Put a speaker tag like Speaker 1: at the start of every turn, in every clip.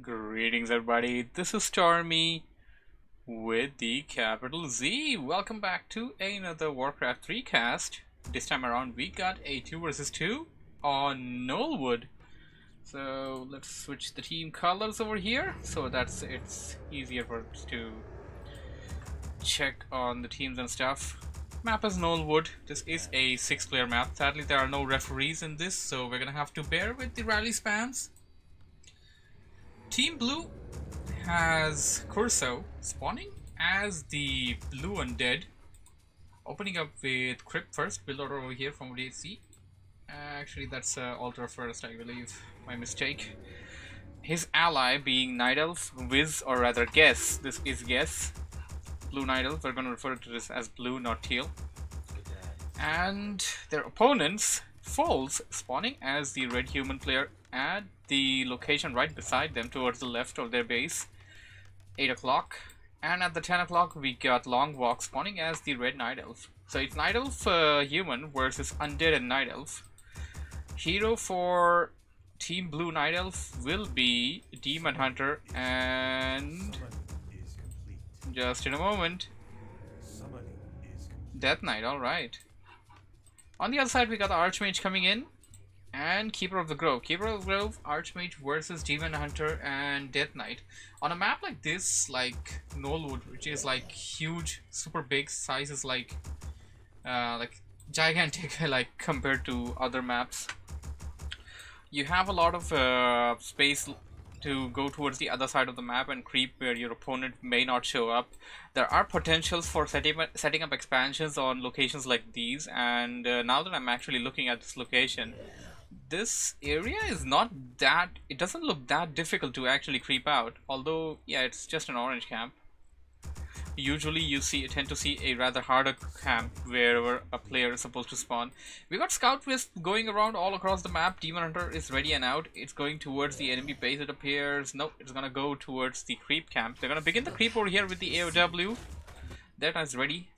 Speaker 1: Greetings, everybody. This is Stormy with the capital Z. Welcome back to another Warcraft 3 cast. This time around, we got a 2 versus 2 on Gnool Wood. So let's switch the team colors over here so that it's easier for us to check on the teams and stuff. Map is Gnool Wood. This is a 6-player map. Sadly, there are no referees in this, so we're gonna have to bear with the rally spans. Team Blue has Kurco spawning as the blue undead, opening up with Crypt first, build order over here from what you see. Actually, that's altar first, I believe. My mistake. His ally being Night Elf, Wiz, or rather Guess. This is Guess. Blue Night Elf. We're going to refer to this as blue, not teal. And their opponents, Foals, spawning as the red human player at the location right beside them towards the left of their base, 8 o'clock. And at the 10 o'clock we got Longwalk spawning as the red Night Elf. So it's Night Elf human versus Undead and Night Elf. Hero for Team Blue Night Elf will be Demon Hunter, and just in a moment, Death Knight. Alright. On the other side we got the Archmage coming in and Keeper of the Grove. Keeper of the Grove, Archmage versus Demon Hunter and Death Knight. On a map like this, like Gnool Wood, which is like huge, super big, sizes like gigantic, like compared to other maps. You have a lot of space to go towards the other side of the map and creep where your opponent may not show up. There are potentials for setting up expansions on locations like these, and now that I'm actually looking at this location, this area is not that, it doesn't look that difficult to actually creep out, although yeah, it's just an orange camp. Usually you tend to see a rather harder camp wherever a player is supposed to spawn. We got Scout Wisp going around all across the map. Demon Hunter is ready and out. It's going towards the enemy base, it appears. Nope, it's gonna go towards the creep camp. They're gonna begin the creep over here with the AOW. That is ready.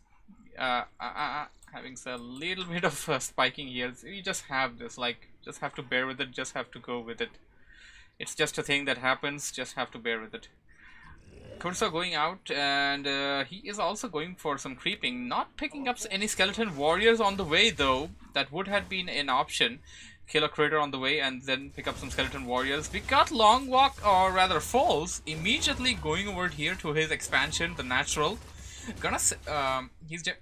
Speaker 1: Having a little bit of spiking here. You just have this, like, just have to bear with it, just have to go with it. It's just a thing that happens, just have to bear with it. Kurco going out, and he is also going for some creeping, not picking up any skeleton warriors on the way though. That would have been an option. Kill a critter on the way and then pick up some skeleton warriors. We got Longwalk, or rather Falls, immediately going over here to his expansion, the natural.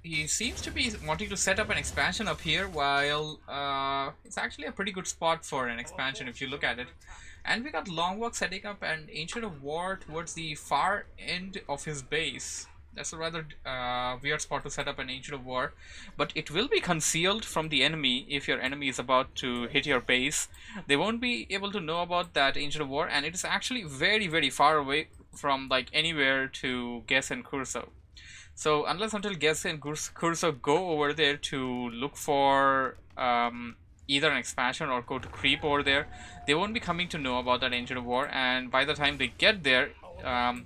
Speaker 1: He seems to be wanting to set up an expansion up here, while it's actually a pretty good spot for an expansion if you look at it. And we got Longwalk setting up an Ancient of War towards the far end of his base. That's a rather weird spot to set up an Ancient of War, but it will be concealed from the enemy if your enemy is about to hit your base. They won't be able to know about that Ancient of War, and it is actually very, very far away from like anywhere to Guess and Kurco. So unless until Guess and Kurco go over there to look for either an expansion or go to creep over there, they won't be coming to know about that Ancient of War, and by the time they get there,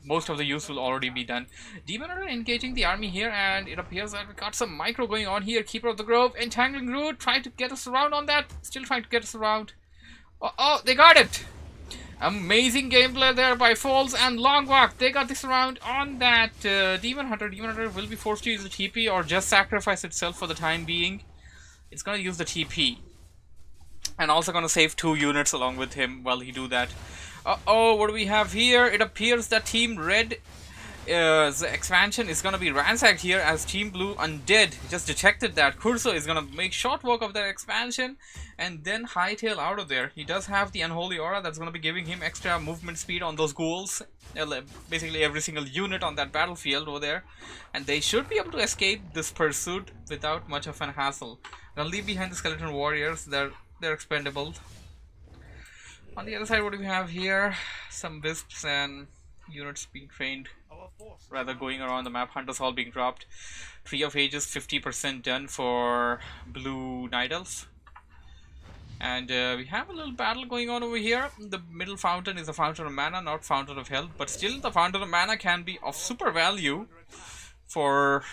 Speaker 1: most of the use will already be done. Demon are engaging the army here, and it appears that we got some micro going on here. Keeper of the Grove, Entangling Root, trying to get us around on that, still trying to get us around. Oh, they got it! Amazing gameplay there by Falls and Longwalk. They got this round on that Demon Hunter. Demon Hunter will be forced to use the TP or just sacrifice itself for the time being. It's gonna use the TP. And also gonna save 2 units along with him while he do that. Uh-oh, what do we have here? It appears that Team Red, the expansion is gonna be ransacked here, as Team Blue Undead just detected that Kurco is gonna make short work of that expansion and then hightail out of there. He does have the Unholy Aura that's gonna be giving him extra movement speed on those ghouls, basically every single unit on that battlefield over there, and they should be able to escape this pursuit without much of an hassle. Gonna leave behind the skeleton warriors. They're expendable. On the other side, what do we have here? Some wisps and units being trained, rather going around the map. Hunters Hall being dropped. Tree of Ages 50% done for Blue Night Elf. And we have a little battle going on over here. The middle fountain is a fountain of mana, not fountain of health, but still the fountain of mana can be of super value for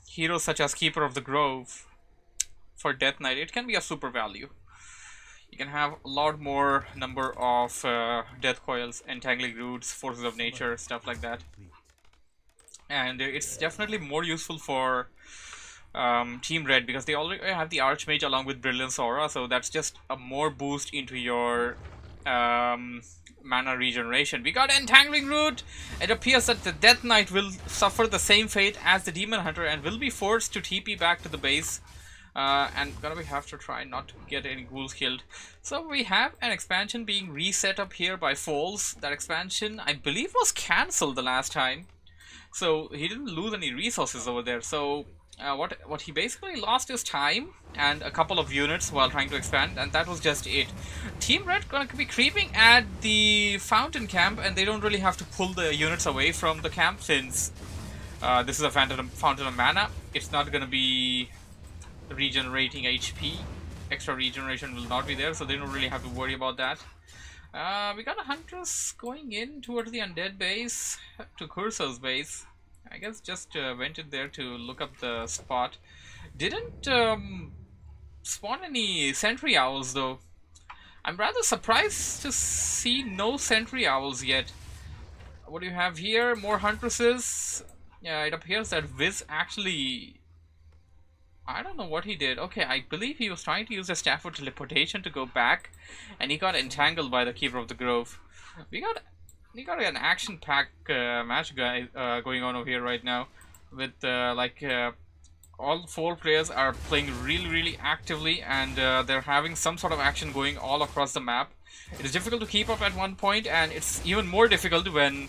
Speaker 1: heroes such as Keeper of the Grove. For Death Knight, it can be a super value. You can have a lot more number of death coils, entangling roots, forces of nature, stuff like that. And it's definitely more useful for Team Red because they already have the Archmage along with Brilliance Aura, so that's just a more boost into your mana regeneration. We got Entangling Root! It appears that the Death Knight will suffer the same fate as the Demon Hunter and will be forced to TP back to the base. And gonna have to try not to get any ghouls killed. So we have an expansion being reset up here by Falls. That expansion, I believe, was cancelled the last time. So he didn't lose any resources over there. So what he basically lost is time and a couple of units while trying to expand, and that was just it. Team Red gonna be creeping at the Fountain Camp, and they don't really have to pull the units away from the camp since this is a Fountain of Mana. It's not gonna be regenerating HP. Extra regeneration will not be there, so they don't really have to worry about that. We got a Huntress going in towards the Undead base, to Kurco's base. I guess just went in there to look up the spot. Didn't spawn any Sentry Owls though. I'm rather surprised to see no Sentry Owls yet. What do you have here? More Huntresses. Yeah, it appears that Viz actually... I don't know what he did. Okay, I believe he was trying to use a Staff of Teleportation to go back, and he got entangled by the Keeper of the Grove. We got an action-packed match going on over here right now, with all 4 players are playing really actively, and they're having some sort of action going all across the map. It is difficult to keep up at one point, and it's even more difficult when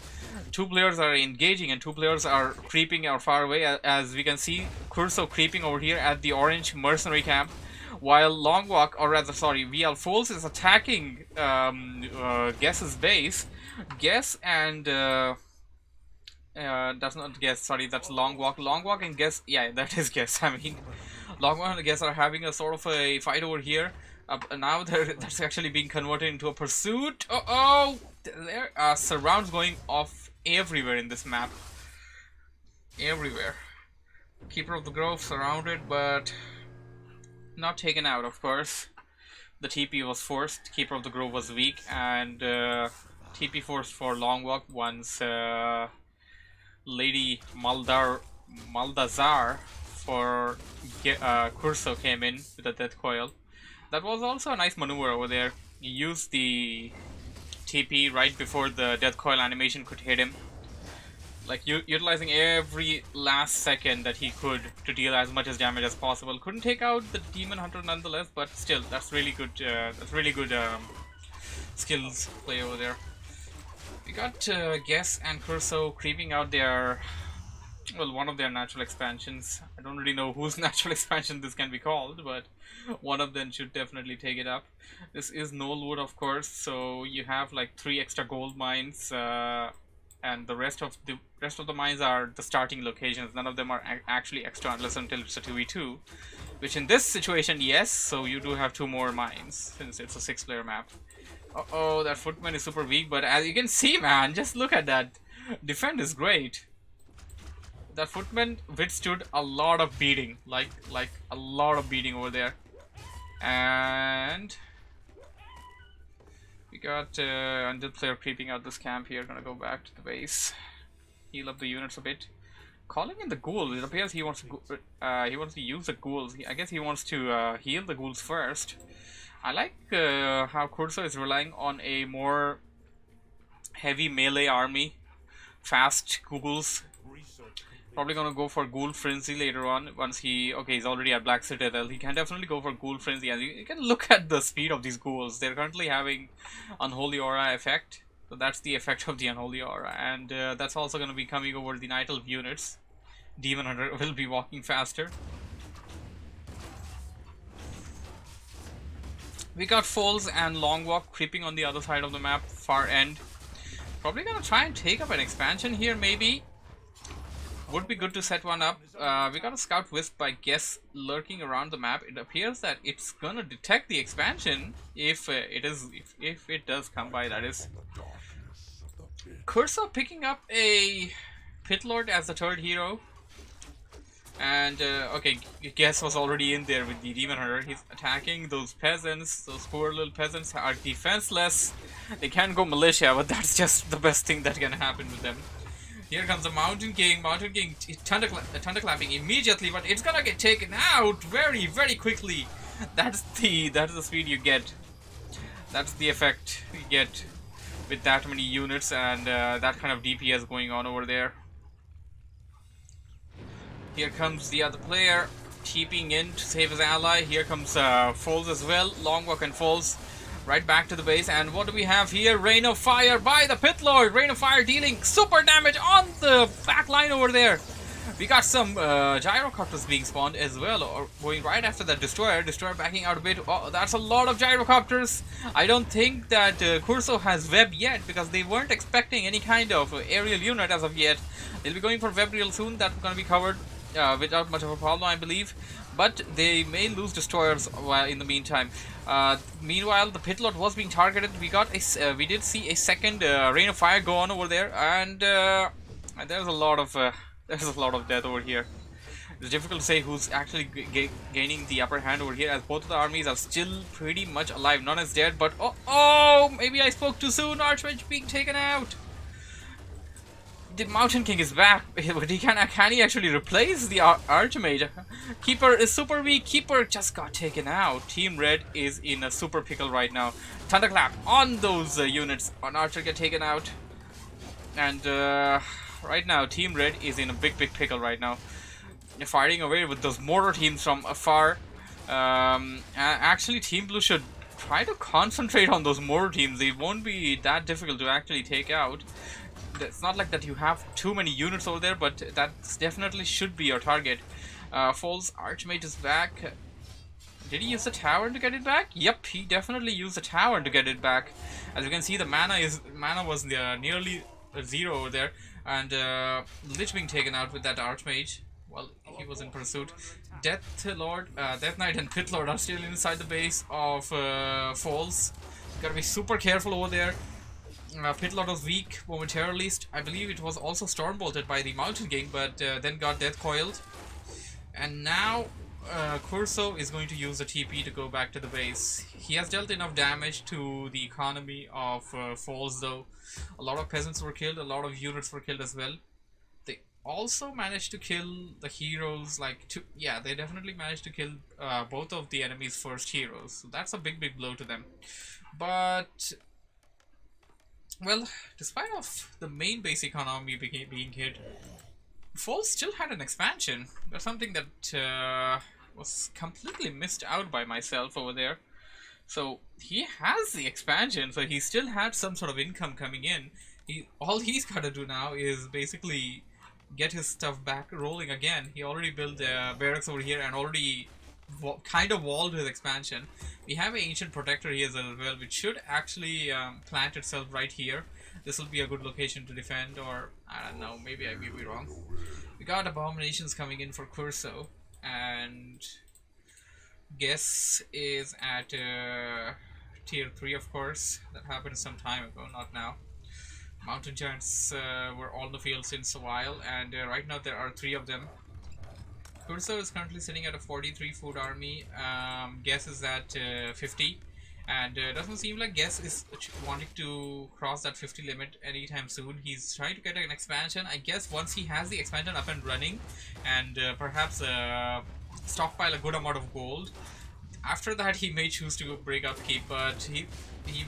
Speaker 1: 2 players are engaging and 2 players are creeping or far away, as we can see Kurco creeping over here at the orange mercenary camp, while Longwalk, or rather sorry, WEAREFOALS is attacking Guess's base. Guess and that's not Guess, sorry, that's Longwalk. Longwalk and Guess, yeah, that is Guess. I mean, Longwalk and Guess are having a sort of a fight over here. Now that's actually being converted into a pursuit. There are surrounds going off everywhere in this map. Everywhere. Keeper of the Grove surrounded, but not taken out, of course. The TP was forced. Keeper of the Grove was weak, and TP forced for Longwalk once Lady Maldazar for Kurco came in with a Death Coil. That was also a nice maneuver over there. He used the TP right before the Death Coil animation could hit him. Like, utilizing every last second that he could to deal as much as damage as possible. Couldn't take out the Demon Hunter nonetheless, but still, that's really good. Skills play over there. We got Guess and Kurco creeping out their, well, one of their natural expansions. I don't really know whose natural expansion this can be called, but one of them should definitely take it up. This is Gnool Wood, of course, so you have like 3 extra gold mines, and the rest of the mines are the starting locations. None of them are actually extra unless until it's a 2v2, which in this situation, yes, so you do have 2 more mines since it's a 6-player map. Uh-oh, that Footman is super weak, but as you can see, man, just look at that. Defend is great. That Footman withstood a lot of beating, like a lot of beating over there. And we got Undead player creeping out this camp here. Gonna go back to the base, heal up the units a bit. Calling in the ghouls. It appears he wants to use the ghouls. I guess he wants to heal the ghouls first. I like how Kurco is relying on a more heavy melee army, fast ghouls. Probably gonna go for Ghoul Frenzy later on once he's already at Black Citadel. He can definitely go for Ghoul Frenzy, and you can look at the speed of these ghouls. They're currently having Unholy Aura effect, so that's the effect of the Unholy Aura, and that's also gonna be coming over the Night Elf units. Demon Hunter will be walking faster. We got Falls and Longwalk creeping on the other side of the map, far end. Probably gonna try and take up an expansion here, maybe. Would be good to set one up. We got a Scout Wisp by Guess lurking around the map. It appears that it's gonna detect the expansion if it does come by, that is. Kurco picking up a Pit Lord as the 3rd hero. And okay, Guess was already in there with the Demon Hunter. He's attacking those peasants. Those poor little peasants are defenseless. They can't go militia, but that's just the best thing that can happen with them. Here comes the Mountain King. Mountain King thunderclapping immediately, but it's gonna get taken out very, very quickly. That's the speed you get. That's the effect you get with that many units and that kind of DPS going on over there. Here comes the other player, TPing in to save his ally. Here comes Foals as well. Longwalk and Foals right back to the base. And what do we have here? Rain of Fire by the Pit Lord. Rain of Fire dealing super damage on the back line over there. We got some gyrocopters being spawned as well, or going right after that destroyer. Destroyer backing out a bit. Oh, that's a lot of gyrocopters. I don't think that Kurco has web yet, because they weren't expecting any kind of aerial unit as of yet. They'll be going for web real soon. That's going to be covered without much of a problem, I believe. But they may lose destroyers in the meantime. Meanwhile, the Pit Lord was being targeted. We did see a second Rain of Fire go on over there, and there's a lot of death over here. It's difficult to say who's actually gaining the upper hand over here, as both of the armies are still pretty much alive. None is dead, but oh, maybe I spoke too soon. Archmage being taken out. The Mountain King is back, but can he actually replace the Archmage? Keeper is super weak. Keeper just got taken out. Team Red is in a super pickle right now. Thunderclap on those units. On Archer get taken out, and right now Team Red is in a big pickle right now. They're fighting away with those mortar teams from afar. Actually, Team Blue should try to concentrate on those mortar teams. They won't be that difficult to actually take out. It's not like that you have too many units over there, but that definitely should be your target. Foals Archmage is back. Did he use the tower to get it back? Yep, he definitely used the tower to get it back. As you can see, the mana was nearly zero over there, and Lich being taken out with that Archmage. Well, he was in pursuit. Death Knight and Pit Lord are still inside the base of Foals. Gotta be super careful over there. Pit Lord was weak momentarily. I believe it was also storm bolted by the Mountain King, but then got death coiled. And now Kurco is going to use the TP to go back to the base. He has dealt enough damage to the economy of Foals, though. A lot of peasants were killed, a lot of units were killed as well. They also managed to kill the heroes, they definitely managed to kill both of the enemy's first heroes. So that's a big blow to them. But well, despite of the main base economy being hit, Foals still had an expansion. That's something that was completely missed out by myself over there. So he has the expansion, so he still had some sort of income coming in. All he's got to do now is basically get his stuff back rolling again. He already built barracks over here and already kind of walled his expansion. We have an Ancient Protector here as well, which should actually plant itself right here. This will be a good location to defend, or I don't know, maybe I may be wrong. We got Abominations coming in for Kurco, and Guess is at tier 3, of course. That happened some time ago, not now. Mountain Giants were on the field since a while, and right now there are 3 of them. Kurco is currently sitting at a 43 food army. Guess is at 50, and doesn't seem like Guess is wanting to cross that 50 limit anytime soon. He's trying to get an expansion. I guess once he has the expansion up and running, and perhaps stockpile a good amount of gold, after that he may choose to break upkeep, but he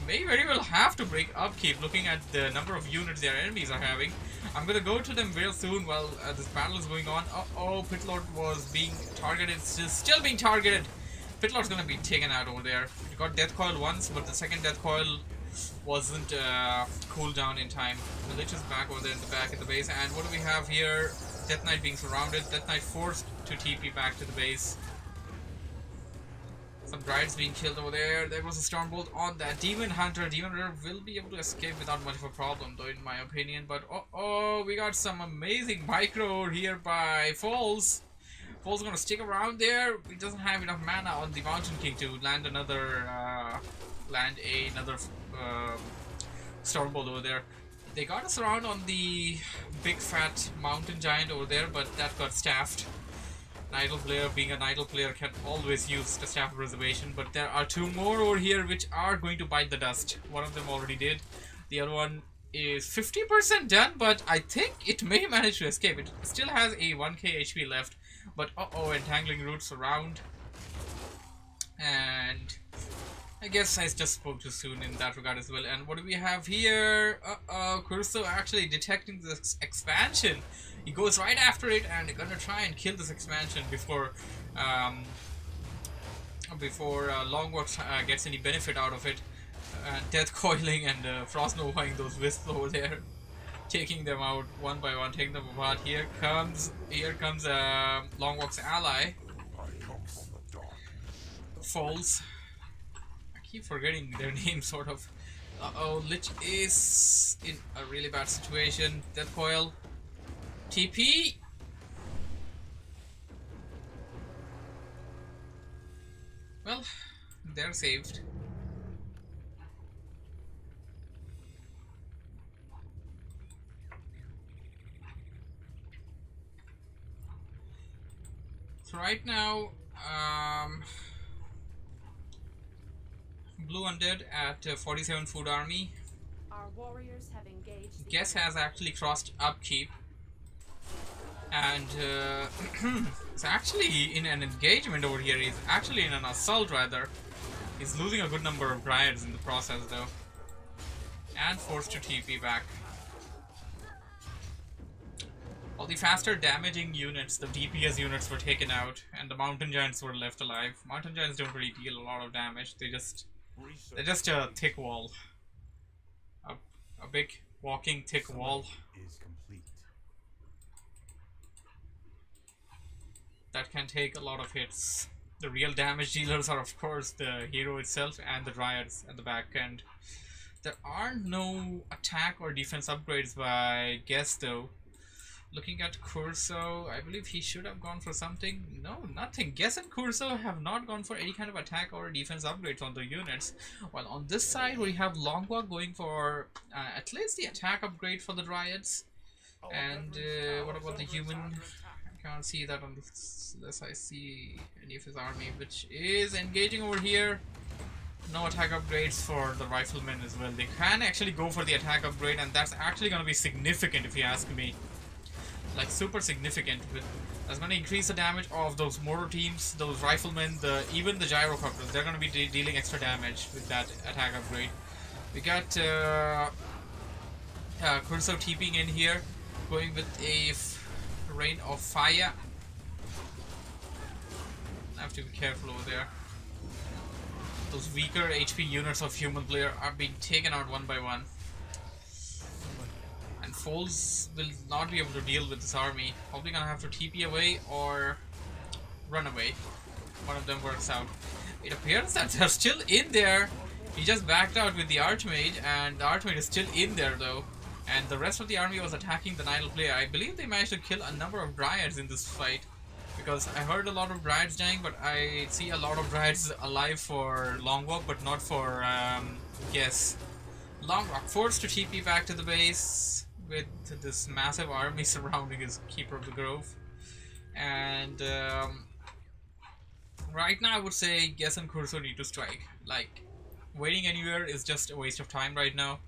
Speaker 1: may very well have to break upkeep looking at the number of units their enemies are having. I'm gonna go to them real soon while this battle is going on. Oh, Pit Lord was being targeted, still being targeted. Pit Lord's gonna be taken out over there. He got death coil once, but the second death coil wasn't cooled down in time. The Lich is back over there in the back at the base, and what do we have here? Death Knight being surrounded. Death Knight forced to TP back to the base. Some Brides being killed over there. There was a Stormbolt on that Demon Hunter. Demon Hunter will be able to escape without much of a problem, though, in my opinion. But oh, we got some amazing micro over here by Foals. Foals gonna stick around there. He doesn't have enough mana on the Mountain King to land another Stormbolt over there. They got us around on the big fat Mountain Giant over there, but that got staffed. Idle player, being an idle player, can always use the Staff of Preservation, but there are two more over here which are going to bite the dust. One of them already did. The other one is 50% done, but I think it may manage to escape. It still has a 1k HP left, but uh-oh, entangling roots around. And I guess I just spoke too soon in that regard as well. And what do we have here? Uh-oh, Kurco actually detecting this expansion. He goes right after it and gonna try and kill this expansion before Longwalk gets any benefit out of it. Death coiling and frost novaing those wisps over there, taking them out one by one, taking them apart. Here comes Longwalk's ally, Falls. I keep forgetting their name, sort of. Uh-oh, Lich is in a really bad situation. Death coil. TP. Well, they're saved. So right now, Blue Undead at 47 food army.
Speaker 2: Our warriors have engaged.
Speaker 1: Guess has actually crossed upkeep, and it's actually in an engagement over here. He's actually in an assault rather. He's losing a good number of dryads in the process though, and forced to TP back. All the faster damaging units, the DPS units, were taken out, and the mountain giants were left alive. Mountain giants don't really deal a lot of damage. They're just a thick wall, a big walking thick wall that can take a lot of hits. The real damage dealers are of course the hero itself and the dryads at the back end. There are no attack or defense upgrades by Guess though. Looking at Kurco, I believe he should have gone for something. No, nothing. Guess and Kurco have not gone for any kind of attack or defense upgrades on the units. While on this side we have Longwalk going for at least the attack upgrade for the dryads. And what about the human? I can't see that on this unless I see any of his army, which is engaging over here. No attack upgrades for the riflemen as well. They can actually go for the attack upgrade, and that's actually going to be significant if you ask me. Like super significant. That's going to increase the damage of those mortar teams, those riflemen, even the gyrocopters. They're going to be dealing extra damage with that attack upgrade. We got Kurco TPing in here, going with a rain of fire. I have to be careful over there. Those weaker HP units of human player are being taken out one by one. And Foles will not be able to deal with this army. Probably gonna have to TP away or run away. One of them works out. It appears that they're still in there. He just backed out with the Archmage, and the Archmage is still in there though. And the rest of the army was attacking the Nidal player. I believe they managed to kill a number of dryads in this fight. Because I heard a lot of dryads dying, but I see a lot of dryads alive for Longwalk, but not for Guess. Longwalk forced to TP back to the base with this massive army surrounding his Keeper of the Grove. And right now I would say Guess and Kurco need to strike. Like, waiting anywhere is just a waste of time right now.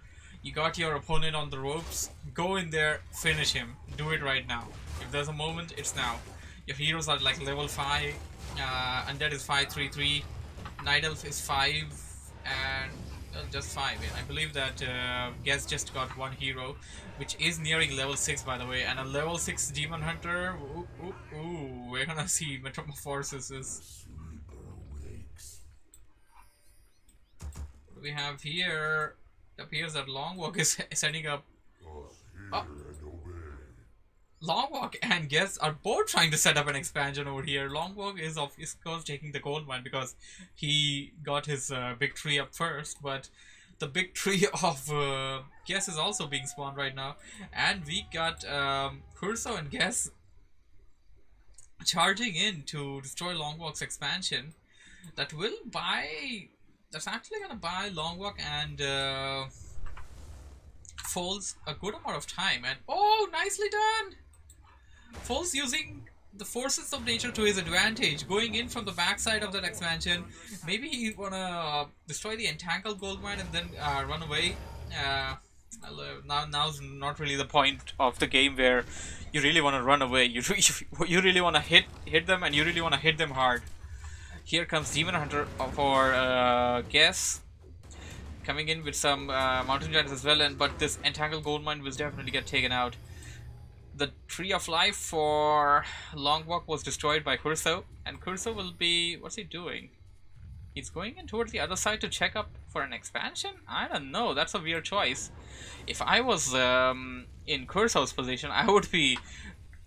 Speaker 1: You got your opponent on the ropes, go in there, finish him. Do it right now. If there's a moment, it's now. Your heroes are like level 5, Undead is 533, Nidal is 5, and just 5. I believe that Guess just got one hero, which is nearing level 6 by the way, and a level 6 Demon Hunter. Ooh, we're gonna see Metamorphosis. What we have here, it appears that Longwalk is setting up. Longwalk and Guess are both trying to set up an expansion over here. Longwalk is of course taking the gold mine because he got his big tree up first, but the big tree of Guess is also being spawned right now, and we got Kurco and Guess charging in to destroy Longwalk's expansion. That will buy. That's actually gonna buy Longwalk and Foles a good amount of time. And oh, nicely done! Foles using the forces of nature to his advantage, going in from the backside of that expansion. Maybe he wanna destroy the entangled gold mine and then run away. Now's not really the point of the game where you really want to run away. You really want to hit them, and you really want to hit them hard. Here comes Demon Hunter for Guess, coming in with some Mountain Giants as well, but this entangled gold mine will definitely get taken out. The Tree of Life for Longwalk was destroyed by Kurco, and Kurco will be... what's he doing? He's going in towards the other side to check up for an expansion? I don't know, that's a weird choice. If I was in Kurco's position, I would be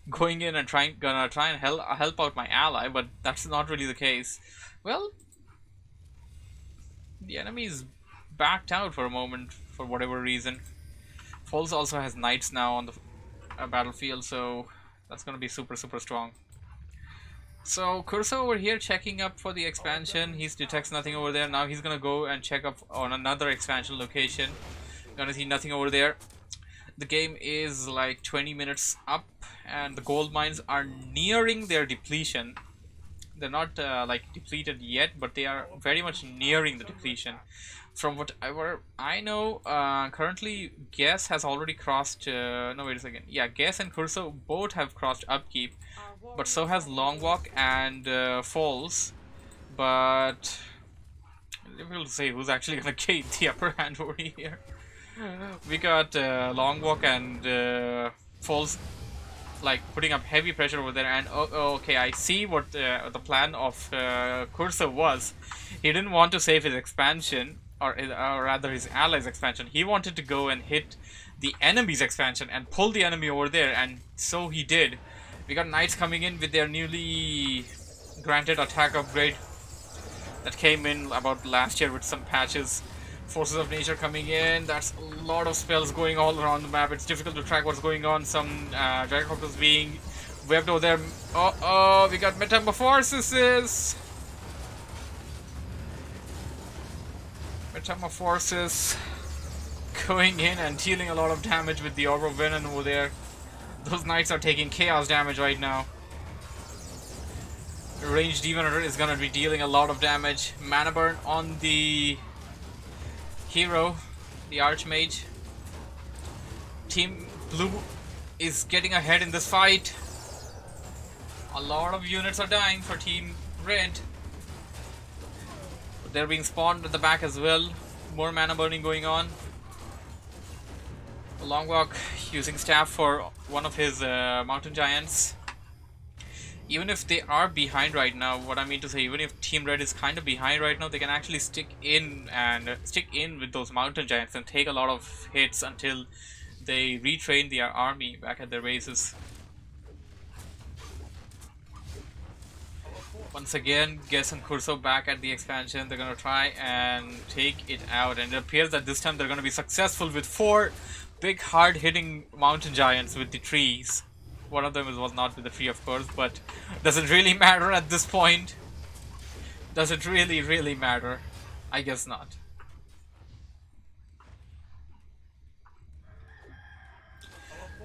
Speaker 1: going in and gonna try and help out my ally, but that's not really the case. Well, the enemy's backed out for a moment for whatever reason. Falls also has knights now on the battlefield, so that's gonna be super strong. So Kurco over here checking up for the expansion. He detects nothing over there. Now he's gonna go and check up on another expansion location. Gonna see nothing over there. The game is like 20 minutes up, and the gold mines are nearing their depletion. They're not like depleted yet, but they are very much nearing the depletion. From whatever I know, currently Guess has already crossed... no, wait a second. Yeah, Guess and Kurco both have crossed upkeep, but so has Longwalk and Falls. But difficult to say who's actually gonna gain the upper hand over here. We got Longwalk and Falls like putting up heavy pressure over there, and okay, I see what the plan of Kurco was. He didn't want to save his expansion, or rather his allies' expansion. He wanted to go and hit the enemy's expansion and pull the enemy over there, and so he did. We got knights coming in with their newly granted attack upgrade that came in about last year with some patches. Forces of nature coming in. That's a lot of spells going all around the map. It's difficult to track what's going on. Some Gyrocopters being webbed over there. Oh, we got Metamorphosis. Metamorphosis going in and dealing a lot of damage with the Orb of Venom over there. Those knights are taking chaos damage right now. Ranged Demon Hunter is gonna be dealing a lot of damage. Mana burn on the hero, the Archmage. Team Blue is getting ahead in this fight. A lot of units are dying for Team Red. But they're being spawned at the back as well. More mana burning going on. Longwalk using staff for one of his mountain giants. Even if they are behind right now, what I mean to say, even if Team Red is kind of behind right now, they can actually stick in with those mountain giants and take a lot of hits until they retrain their army back at their bases. Once again, Guess and Kurco back at the expansion. They're gonna try and take it out, and it appears that this time they're gonna be successful with 4 big hard-hitting mountain giants with the trees. One of them was not with the tree, of course, but does it really matter at this point? Does it really matter? I guess not.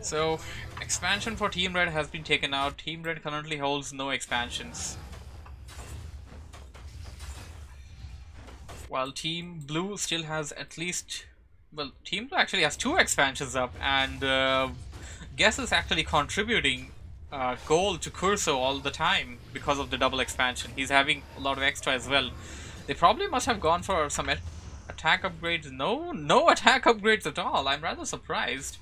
Speaker 1: So, expansion for Team Red has been taken out. Team Red currently holds no expansions, while Team Blue still has at least... well, Team Blue actually has 2 expansions up, and Guess is actually contributing gold to Kurco all the time because of the double expansion. He's having a lot of extra as well. They probably must have gone for some attack upgrades. No attack upgrades at all. I'm rather surprised.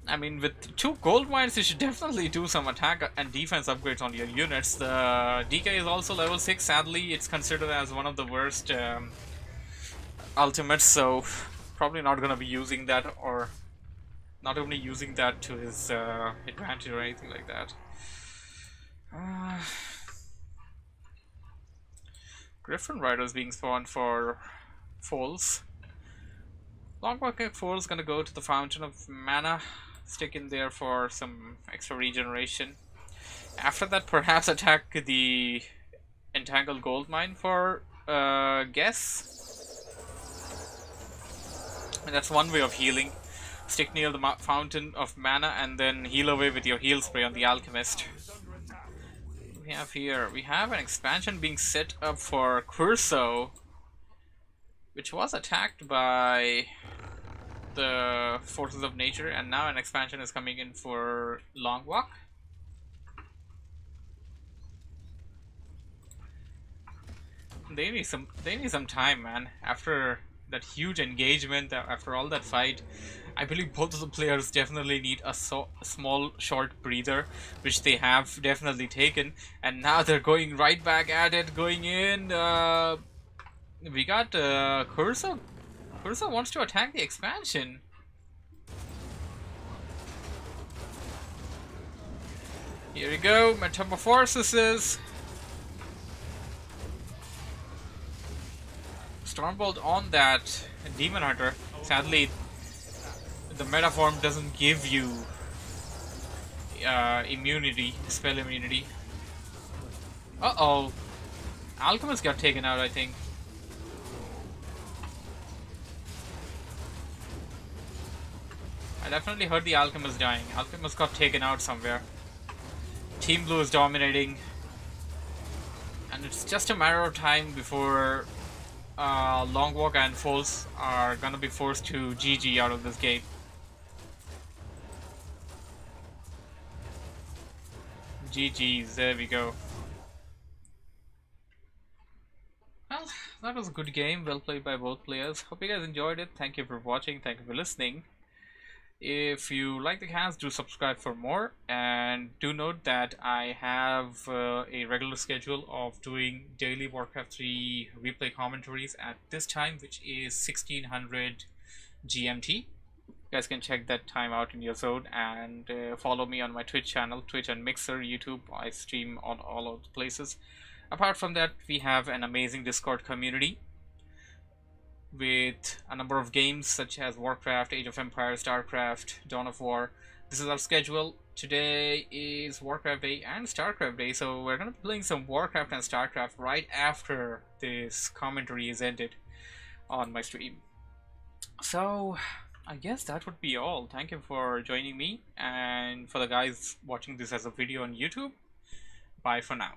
Speaker 1: I mean, with 2 gold mines, you should definitely do some attack and defense upgrades on your units. The DK is also level 6. Sadly, it's considered as one of the worst ultimates, so probably not going to be using that, or not only using that to his advantage or anything like that. Griffin Riders being spawned for Falls. Longwalk Falls gonna go to the Fountain of Mana, stick in there for some extra regeneration. After that, perhaps attack the Entangled Gold Mine for Guess. And that's one way of healing. Stick near the Fountain of Mana and then heal away with your heal spray on the Alchemist. we have here? We have an expansion being set up for Kurco, which was attacked by the forces of nature, and now an expansion is coming in for Longwalk. They need some time, man. After that huge engagement, after all that fight, I believe both of the players definitely need a small short breather, which they have definitely taken, and now they're going right back at it, going in. We got Kurco. Kurco wants to attack the expansion. Here we go, Metamorphosis. Stormbolt on that Demon Hunter. Sadly, the meta form doesn't give you immunity, spell immunity. Uh-oh. Alchemist got taken out, I think. I definitely heard the Alchemist dying. Alchemist got taken out somewhere. Team Blue is dominating. And it's just a matter of time before Longwalk and Foles are gonna be forced to GG out of this game. GG's, there we go. Well, that was a good game, well played by both players. Hope you guys enjoyed it. Thank you for watching, thank you for listening. If you like the cast, do subscribe for more, and do note that I have a regular schedule of doing daily Warcraft 3 replay commentaries at this time, which is 1600 GMT. You guys can check that time out in your zone, and follow me on my Twitch channel, Twitch and Mixer, YouTube. I stream on all of the places. Apart from that, we have an amazing Discord community with a number of games such as Warcraft, Age of Empires, Starcraft, Dawn of War. This is our schedule. Today is Warcraft Day and Starcraft Day, so we're going to be playing some Warcraft and Starcraft right after this commentary is ended on my stream. So I guess that would be all. Thank you for joining me, and for the guys watching this as a video on YouTube, bye for now.